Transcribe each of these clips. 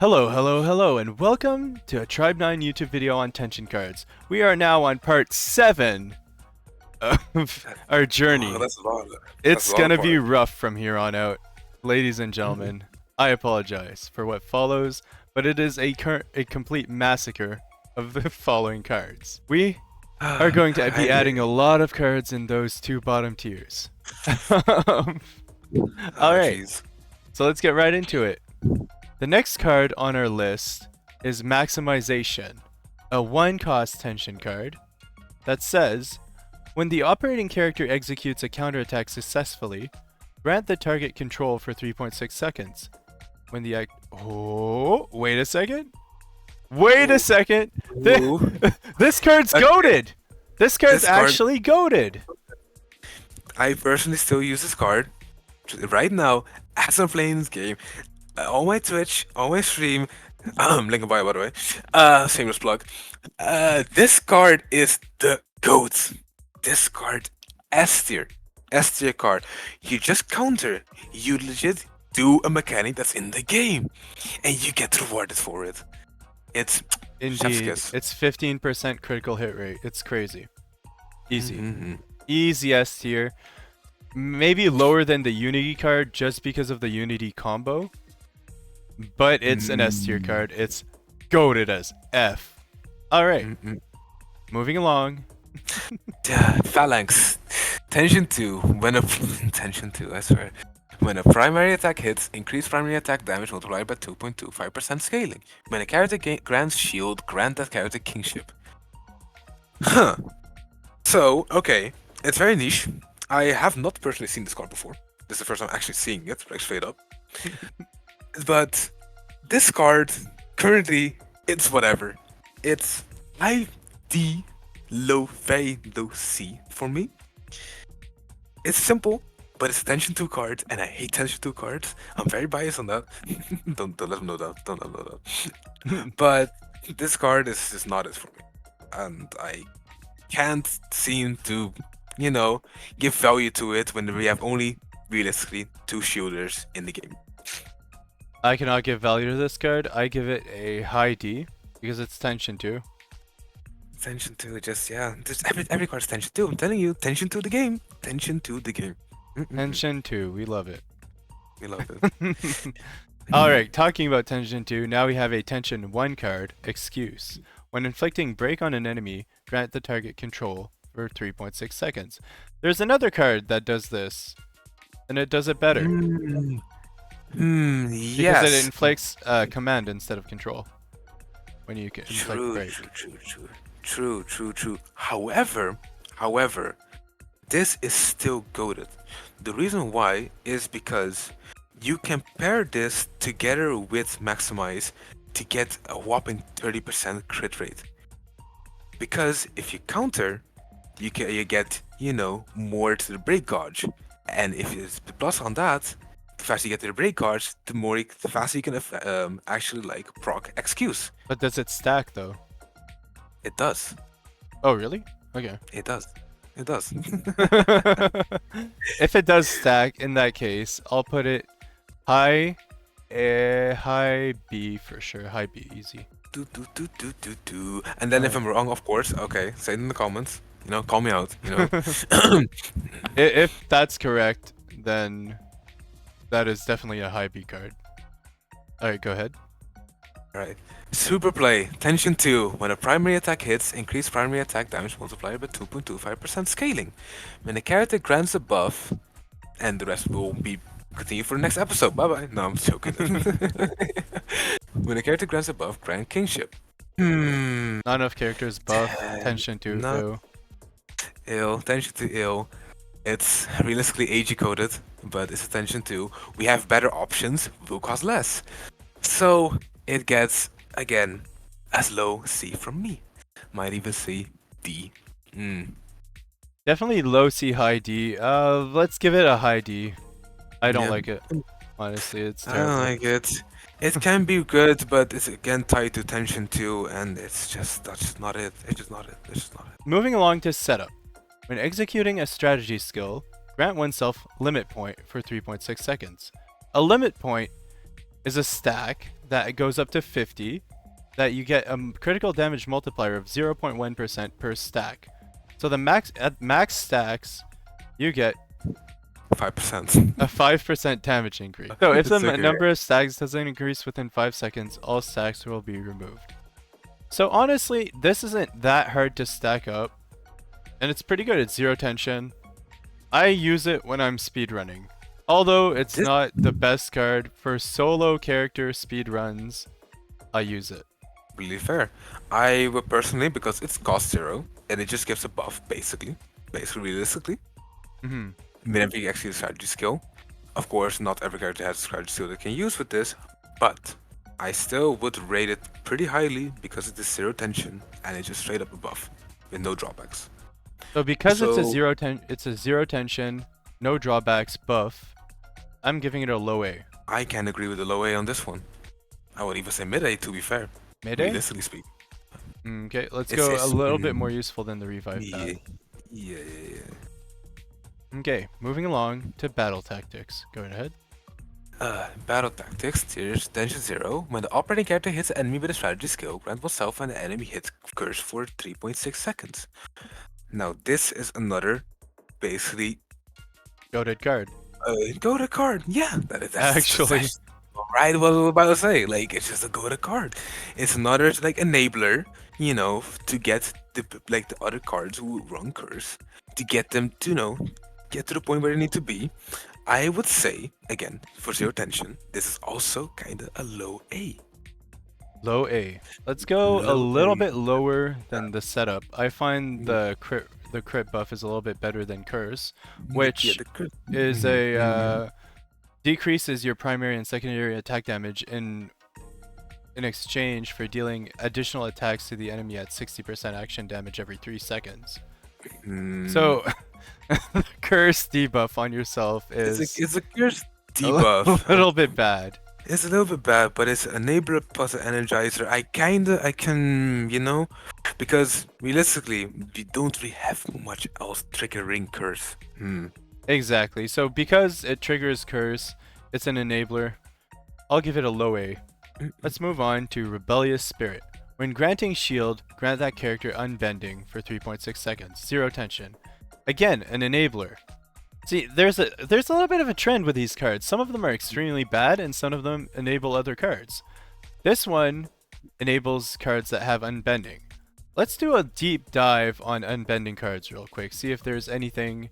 Hello, hello, hello, and welcome to a Tribe 9 YouTube video on tension cards. We are now on part 7 of our journey. Oh, that's a lot. It's a lot gonna of be part. rough from here on out. Ladies and gentlemen, I apologize for what follows, but it is a complete massacre of the following cards. We are going to be adding a lot of cards in those two bottom tiers. Alright, Jeez. so let's get right into it. The next card on our list is Maximization, a 1-cost tension card that says, when the operating character executes a counterattack successfully, grant the target control for 3.6 seconds. When the Oh, wait a second. Wait a second. This card's goated. This card's actually goated. I personally still use this card right now as I'm playing this game. On my Twitch, on my stream, link in bio by the way. Shameless plug. This card is the GOAT. This card, S tier card. You just counter. You legit do a mechanic that's in the game, and you get rewarded for it. It's Indeed, it's 15% critical hit rate. It's crazy. Easy. Easy S tier. Maybe lower than the Unity card just because of the Unity combo. But it's an S tier card. It's goated as F. Alright. Moving along. Phalanx. Tension 2. Tension 2, I swear. When a primary attack hits, increase primary attack damage multiplied by 2.25% scaling. When a character grants shield, grant that character kingship. Huh. So, okay. It's very niche. I have not personally seen this card before. This is the first time I'm actually seeing it, like straight up. But this card, currently, it's whatever. It's high D, very low C for me. It's simple, but it's a tension 2 card, and I hate tension 2 cards. I'm very biased on that. don't let them know that. Don't let them know that. But this card is just not it for me. And I can't seem to, give value to it when we have only, realistically, 2 shielders in the game. I cannot give value to this card. I give it a high D because it's tension 2. Tension 2, just every card's tension 2. I'm telling you, tension 2 the game. Tension 2 the game. Tension 2, we love it. We love it. Alright, talking about tension 2, now we have a tension 1 card, Excuse. When inflicting break on an enemy, grant the target control for 3.6 seconds. There's another card that does this, and it does it better. Yes. Because it inflicts command instead of control. When you can inflict break. True. However, this is still goated. The reason why is because you can pair this together with Maximize to get a whopping 30% crit rate. Because if you counter, you get more to the break gauge, and if it's the plus on that, the faster you get to the break gauge, the faster you can actually proc Excuse. But does it stack though? It does. Oh really? Okay. It does. It does. If it does stack, in that case, I'll put it high B for sure. High B, easy. And then if I'm wrong, of course, okay, say it in the comments. Call me out. If that's correct, then that is definitely a high B card. Alright, go ahead. Alright. Super play, tension 2. When a primary attack hits, increase primary attack damage multiplier by 2.25% scaling. When a character grants a buff, and the rest will be continued for the next episode. Bye bye. No, I'm joking. When a character grants a buff, grant kingship. Not enough characters buff, tension 2, no. Ill, tension 2 ill. It's realistically AG coded, but it's a tension 2. We have better options, will cost less. So it gets, again, as low C from me. Might even say D. Definitely low C, high D. Let's give it a high D. I don't like it. Honestly, it's terrible. I don't like it. It can be good, but it's again tied to tension 2, and that's just not it. It's just not it. Moving along to setup. When executing a strategy skill, grant oneself limit point for 3.6 seconds. A limit point is a stack that goes up to 50, that you get a critical damage multiplier of 0.1% per stack. So at max stacks, you get 5%. a 5% damage increase. So if the It's okay. number of stacks doesn't increase within 5 seconds, all stacks will be removed. So honestly, this isn't that hard to stack up, and it's pretty good. It's 0 tension. I use it when I'm speedrunning. Although it's not the best card for solo character speedruns, I use it. Really fair. I would personally, because it's cost 0 and it just gives a buff, basically realistically. Whenever you actually strategy skill. Of course, not every character has a strategy skill they can use with this, but I still would rate it pretty highly because it is 0 tension and it's just straight up a buff with no drawbacks. So because it's a 0 tension, no drawbacks buff, I'm giving it a low A. I can agree with the low A on this one. I would even say mid A, to be fair. Mid A? Realistically speaking. Okay, let's go a little bit more useful than the revive Yeah. pad. Yeah. Okay, moving along to battle tactics. Go ahead. Battle tactics, tiers, tension 0. When the operating character hits an enemy with a strategy skill, grant oneself and the enemy hit curse for 3.6 seconds. Now this is another, basically, Goated card. go-to card. Yeah, that's Actually. right what I was about to say. Like, it's just a go-to card. It's another like enabler, you know, to get the other cards who run curse, to get them to get to the point where they need to be. I would say, again, for 0 tension, this is also kinda a low A. Low A. Let's go a Low little A. bit lower than the setup. I find the crit buff is a little bit better than curse, which is a decreases your primary and secondary attack damage in exchange for dealing additional attacks to the enemy at 60% action damage every 3 seconds. So the curse debuff on yourself is it's a curse debuff. a little bit bad. It's a little bit bad, but it's an enabler plus an energizer. I can, because realistically, we don't really have much else triggering curse. Exactly. So because it triggers curse, it's an enabler. I'll give it a low A. Let's move on to Rebellious Spirit. When granting shield, grant that character unbending for 3.6 seconds. 0 tension. Again, an enabler. See, there's a little bit of a trend with these cards. Some of them are extremely bad, and some of them enable other cards. This one enables cards that have unbending. Let's do a deep dive on unbending cards real quick. See if there's anything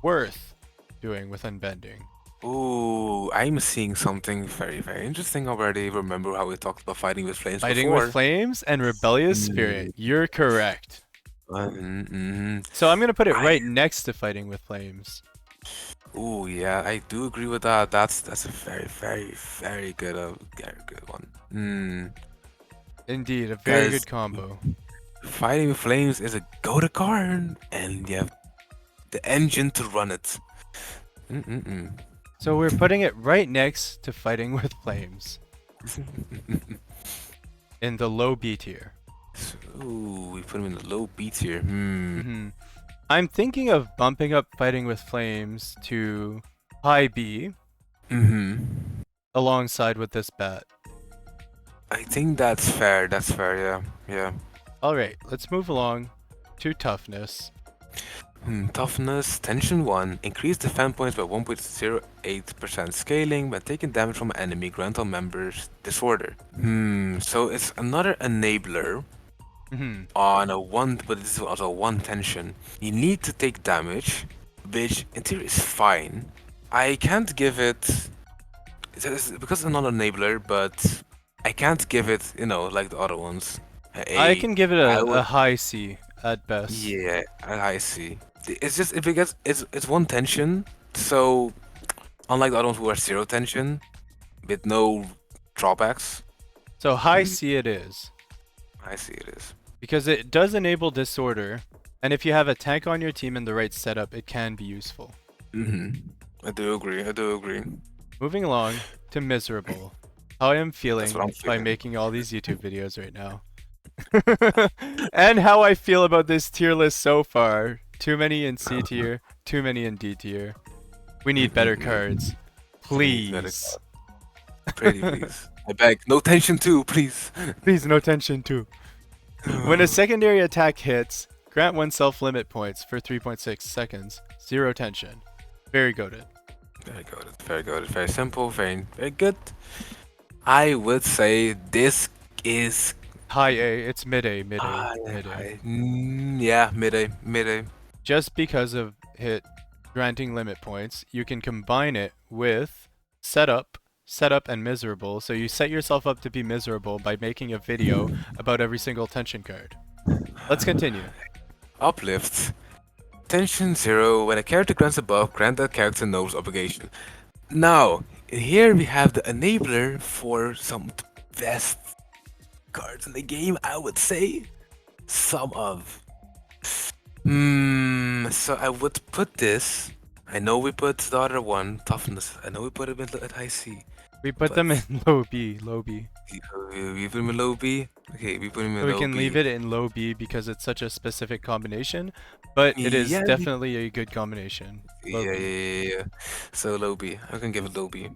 worth doing with unbending. Ooh, I'm seeing something very, very interesting already. Remember how we talked about fighting with flames Fighting before? with Flames and Rebellious Spirit. You're correct. So I'm going to put it right next to Fighting with Flames. Ooh, yeah, I do agree with that. That's a very, very, very good one. Indeed, a very Because good combo. Fighting with Flames is a go-to card, and you have the engine to run it. So we're putting it right next to Fighting with Flames. In the low B tier. Ooh, we put him in the low B tier. I'm thinking of bumping up Fighting with Flames to high B. Alongside with this bat. I think that's fair. That's fair. Yeah. Alright, let's move along to Toughness. Toughness, tension 1. Increase defense points by 1.08% scaling when taking damage from an enemy. Grant all members disorder. So it's another enabler on a 1, but this is also 1 tension. You need to take damage, which in theory is fine. I can't give it, because it's not an enabler, but I can't give it, like the other ones. I can give it a high C at best. Yeah, a high C. It's just because it's 1 tension, so unlike the other ones who are 0 tension with no drawbacks. So high C it is. I see it is. Because it does enable disorder, and if you have a tank on your team in the right setup, it can be useful. I do agree. Moving along to Miserable. How I am feeling what I'm by feeling. making all these YouTube videos right now. And how I feel about this tier list so far. Too many in C tier, too many in D tier. We need better cards. Please. Pretty please. I beg, no tension 2, please. Please, no tension too. When a secondary attack hits, grant 1 self-limit points for 3.6 seconds. 0 tension. Very goated. Very good, very good, very simple, very good. I would say this is High A. It's mid A, mid A, high, mid A. high. Yeah, mid A. Just because of hit granting limit points, you can combine it with setup, and miserable. So you set yourself up to be miserable by making a video about every single tension card. Let's continue. Uplift. Tension 0. When a character grants a buff, grant that character no's obligation. Now, here we have the enabler for some of the best cards in the game, I would say. Some of. So I would put this. I know we put the other one, Toughness. I know we put it at high C. We put them in low B, low B. We put him in low B? Okay, we put him in So low we can B. leave it in low B because it's such a specific combination, but it is Yeah, definitely a good combination. Low yeah, B. yeah. So low B. I can give it low B.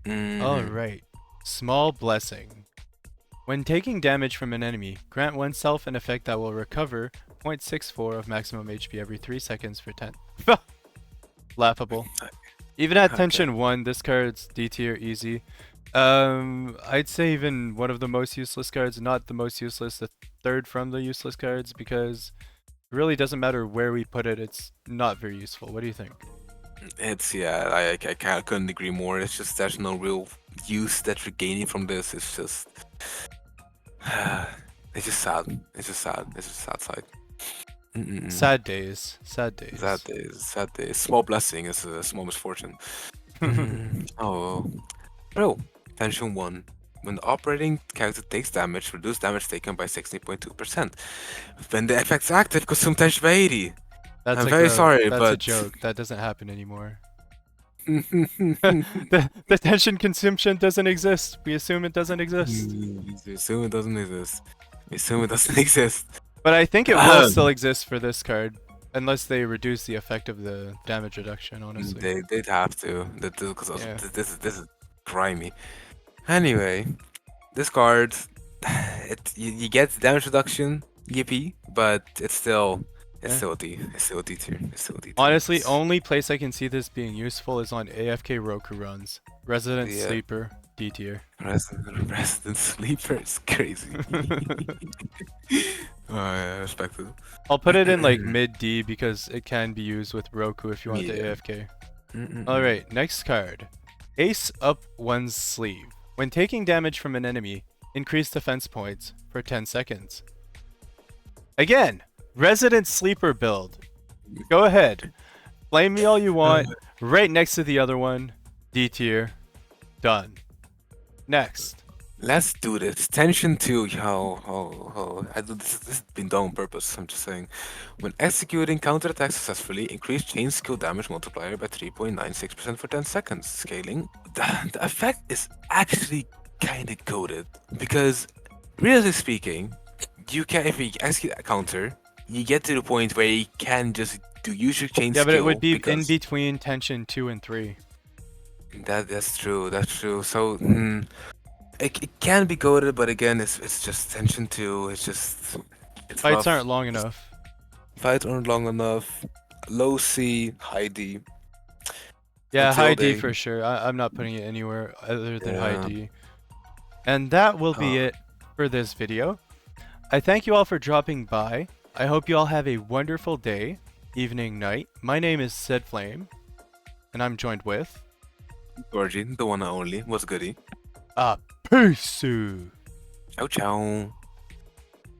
Alright. Small Blessing. When taking damage from an enemy, grant oneself an effect that will recover 0.64 of maximum HP every 3 seconds for 10. Laughable. Even at tension 1, this card's D tier easy. I'd say even one of the most useless cards, not the most useless, the third from the useless cards, because it really doesn't matter where we put it, it's not very useful. What do you think? It's I couldn't agree more. It's just there's no real use that we're gaining from this. It's just it's just sad. It's just sad. It's just sad side. Sad days. Sad days. Sad days. Sad days. Small blessing is a small misfortune. Oh, bro. Tension 1. When the operating character takes damage, reduce damage taken by 16.2%. When the effect's active, consume tension by 80. That's I'm very sorry, that's but a joke. That doesn't happen anymore. the tension consumption doesn't exist. We assume it doesn't exist. We assume it doesn't exist. We assume it doesn't exist. But I think it will still exist for this card, unless they reduce the effect of the damage reduction. Honestly, They'd have to. Because Yeah. this is grimy. Anyway, this card, you get damage reduction, yippee, but it's still D. It's still D tier. It's still D tier. honestly, only place I can see this being useful is on AFK Roku runs. Resident Yeah. Sleeper, D tier. Resident Sleeper is crazy. I respect it. I'll put it in like mid D because it can be used with Roku if you want the Yeah. AFK. Alright, next card. Ace up one's sleeve. When taking damage from an enemy, increase defense points for 10 seconds. Again, Resident Sleeper build. Go ahead. Blame me all you want. Right next to the other one. D tier. Done. Next. Let's do this. Tension 2. I do this has been done on purpose. I'm just saying. When executing counterattack successfully, increase chain skill damage multiplier by 3.96% for 10 seconds. Scaling. The effect is actually kind of coded because, really speaking, you can if you execute a counter, you get to the point where you can just use your chain Yeah, skill. but it would be in because between tension 2 and 3. that's true. That's true. So. It can be goaded, but again, it's just tension 2. It's Fights rough. aren't long enough. Fights aren't long enough. Low C, high D. Yeah, Until high D they- for sure. I'm not putting it anywhere other than high Yeah. D. And that will be it for this video. I thank you all for dropping by. I hope you all have a wonderful day, evening, night. My name is Sid Flame, and I'm joined with... Georgie, the one and only. What's goody? Peace! Ciao, ciao.